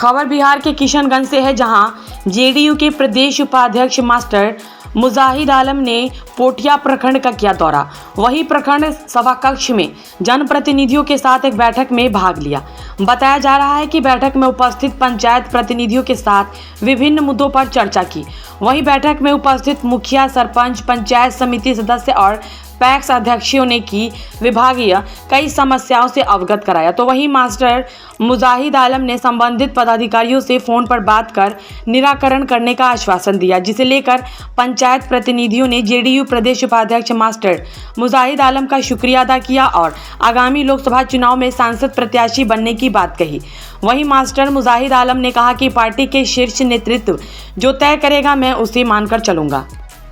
खबर बिहार के किशनगंज से है, जहां जेडीयू के प्रदेश उपाध्यक्ष मास्टर मुजाहिद आलम ने पोठिया प्रखंड का किया दौरा। वहीं प्रखंड सभा कक्ष में जनप्रतिनिधियों के साथ एक बैठक में भाग लिया। बताया जा रहा है कि बैठक में उपस्थित पंचायत प्रतिनिधियों के साथ विभिन्न मुद्दों पर चर्चा की। वहीं बैठक में उपस्थित मुखिया, सरपंच, पंचायत समिति सदस्य और पैक्स अध्यक्षों ने की विभागीय कई समस्याओं से अवगत कराया। तो वहीं मास्टर मुजाहिद आलम ने संबंधित पदाधिकारियों से फोन पर बात कर निराकरण करने का आश्वासन दिया, जिसे लेकर पंचायत प्रतिनिधियों ने जेडीयू प्रदेश उपाध्यक्ष मास्टर मुजाहिद आलम का शुक्रिया अदा किया और आगामी लोकसभा चुनाव में सांसद प्रत्याशी बनने की बात कही। वहीं मास्टर मुजाहिद आलम ने कहा कि पार्टी के शीर्ष नेतृत्व जो तय करेगा, मैं उसे मानकर चलूंगा।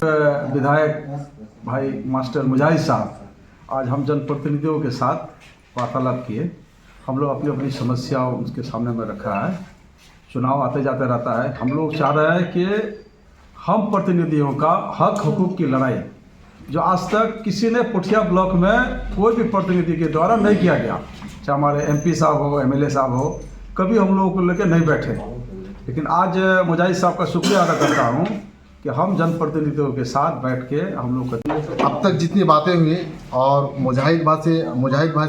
विधायक भाई मास्टर मुजाहिद साहब, आज हम जनप्रतिनिधियों के साथ वार्तालाप किए। हम लोग अपनी अपनी समस्याओं उसके सामने में रखा है। चुनाव आते जाते रहता है। हम लोग चाह रहे हैं कि हम प्रतिनिधियों का हक हुकूक की लड़ाई जो आज तक किसी ने पोठिया ब्लॉक में कोई भी प्रतिनिधि के द्वारा नहीं किया गया, चाहे हमारे एमपी साहब हो, एमएलए साहब हो, कभी हम लोगों को लेकर नहीं बैठे। लेकिन आज मुजाहिद साहब का शुक्रिया अदा करता हूँ कि हम जनप्रतिनिधियों के साथ बैठ के हम लोग अब तक जितनी बातें हुई और मुजाहिद भाई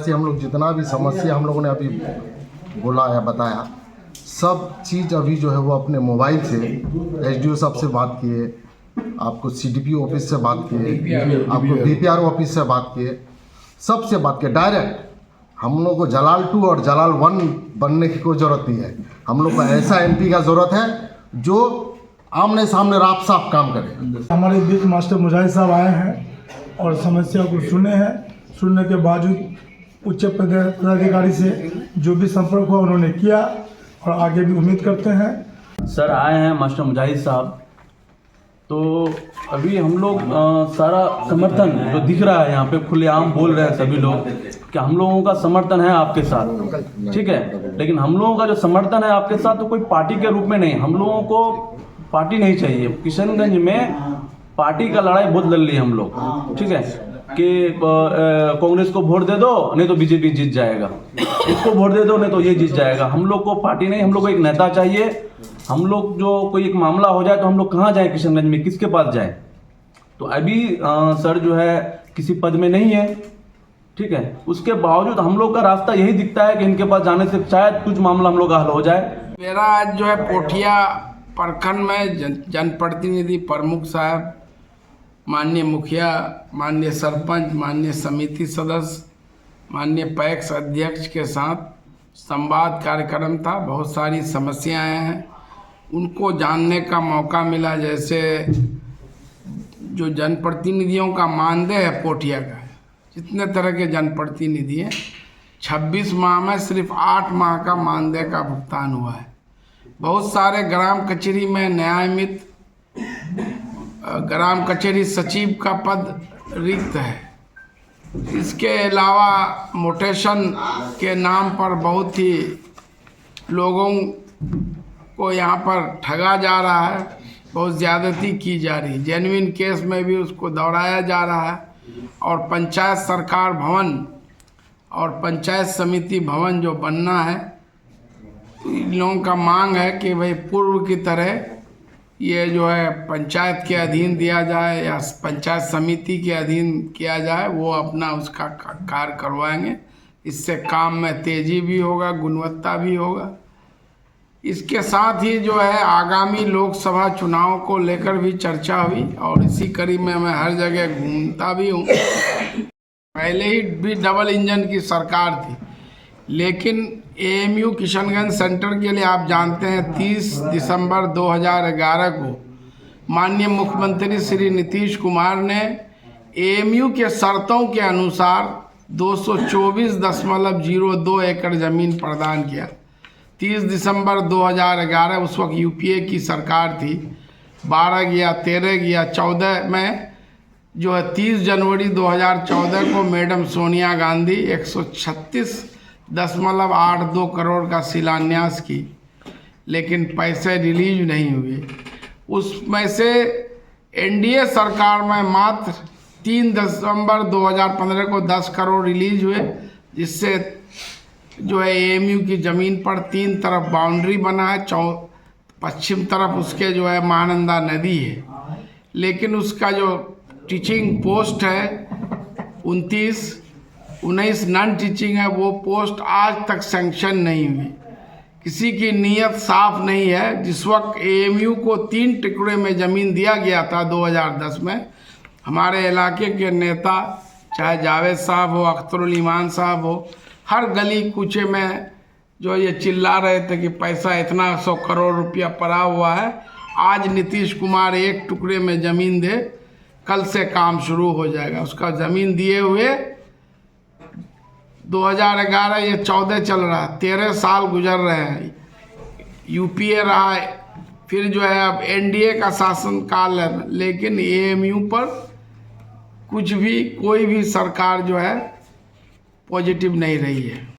से हम लोग जितना भी समस्या हम लोगों ने अभी बोला या बताया, सब चीज़ अभी जो है वो अपने मोबाइल से एसडीओ साहब से बात किए, आपको सीडीपी ऑफिस से बात किए, आपको बीपीआर ऑफिस से बात किए, सबसे बात किए डायरेक्ट। हम लोग को जलाल 2 और जलाल 1 बनने की कोई ज़रूरत नहीं है। हम लोग को ऐसा एमपी का ज़रूरत है जो आमने सामने रात साफ काम करे। हमारे बीच मास्टर मुजाहिद साहब आए हैं और समस्या को सुने हैं। सुनने के बावजूद उच्च पदाधिकारी से जो भी संपर्क हुआ उन्होंने किया और आगे भी उम्मीद करते हैं। सर आए हैं मास्टर मुजाहिद साहब, तो अभी हम लोग सारा समर्थन जो दिख रहा है यहाँ पे खुलेआम बोल रहे हैं सभी लोग कि हम लोगों का समर्थन है आपके साथ, ठीक है। लेकिन हम लोगों का जो समर्थन है आपके साथ तो कोई पार्टी के रूप में नहीं। हम लोगों को पार्टी नहीं चाहिए। किशनगंज में पार्टी का लड़ाई बहुत लड़ ली हम लोग, ठीक है, कि कांग्रेस को वोट दे दो नहीं तो बीजेपी जीत जाएगा, इसको वोट दे दो नहीं तो ये जीत जाएगा। हम लोग को पार्टी नहीं, हम लोग को एक नेता चाहिए। हम लोग जो कोई एक मामला हो जाए तो हम लोग कहाँ जाए, किशनगंज में किसके पास जाए। तो अभी सर जो है किसी पद में नहीं है, ठीक है, उसके बावजूद हम लोग का रास्ता यही दिखता है कि इनके पास जाने से शायद कुछ मामला हम लोग का हल हो जाए। मेरा आज जो है पोठिया प्रखंड में जनप्रतिनिधि प्रमुख साहब, माननीय मुखिया, माननीय सरपंच, माननीय समिति सदस्य, माननीय पैक्स अध्यक्ष के साथ संवाद कार्यक्रम था। बहुत सारी समस्याएं हैं, उनको जानने का मौका मिला। जैसे जो जनप्रतिनिधियों का मानदेय है पोठिया का, जितने तरह के जनप्रतिनिधि हैं, 26 माह में सिर्फ 8 माह का मानदेय का भुगतान हुआ है। बहुत सारे ग्राम कचहरी में न्यायमित, ग्राम कचहरी सचिव का पद रिक्त है। इसके अलावा मोटेशन के नाम पर बहुत ही लोगों को यहाँ पर ठगा जा रहा है, बहुत ज़्यादती की जा रही है। जेन्युइन केस में भी उसको दौड़ाया जा रहा है। और पंचायत सरकार भवन और पंचायत समिति भवन जो बनना है, इन लोगों का मांग है कि भाई पूर्व की तरह ये जो है पंचायत के अधीन दिया जाए या पंचायत समिति के अधीन किया जाए। वो अपना उसका कार्य करवाएंगे। इससे काम में तेज़ी भी होगा, गुणवत्ता भी होगा। इसके साथ ही जो है आगामी लोकसभा चुनाव को लेकर भी चर्चा हुई और इसी कड़ी में मैं हर जगह घूमता भी हूँ। पहले ही भी डबल इंजन की सरकार थी, लेकिन एएमयू किशनगंज सेंटर के लिए आप जानते हैं 30 दिसंबर 2011 को माननीय मुख्यमंत्री श्री नीतीश कुमार ने एएमयू के शर्तों के अनुसार 224.02 एकड़ ज़मीन प्रदान किया। 30 दिसंबर 2011 उस वक्त यूपीए की सरकार थी। 12 गया, 13 गया, 14 में जो है 30 जनवरी 2014 को मैडम सोनिया गांधी 136.82 करोड़ का शिलान्यास की, लेकिन पैसे रिलीज नहीं हुए। उसमें से एनडीए सरकार में मात्र 3 दिसंबर 2015 को 10 करोड़ रिलीज हुए, जिससे जो है एएमयू की ज़मीन पर 3 तरफ बाउंड्री बना है, पश्चिम तरफ उसके जो है महानंदा नदी है, लेकिन उसका जो टीचिंग पोस्ट है 19 नॉन टीचिंग है, वो पोस्ट आज तक सैंक्शन नहीं हुई। किसी की नीयत साफ नहीं है। जिस वक्त एएमयू को 3 टुकड़े में ज़मीन दिया गया था 2010 में, हमारे इलाके के नेता चाहे जावेद साहब हो, अख्तरुल ईमान साहब हो, हर गली कूचे में जो ये चिल्ला रहे थे कि पैसा इतना 100 करोड़ रुपया पड़ा हुआ है। आज नीतीश कुमार 1 टुकड़े में ज़मीन दे, कल से काम शुरू हो जाएगा। उसका ज़मीन दिए हुए 2011 ये 14 चल रहा है, 13 साल गुजर रहे हैं। यूपीए रहा है, फिर जो है अब एनडीए का शासन काल है, लेकिन एएमयू पर कुछ भी कोई भी सरकार जो है पॉजिटिव नहीं रही है।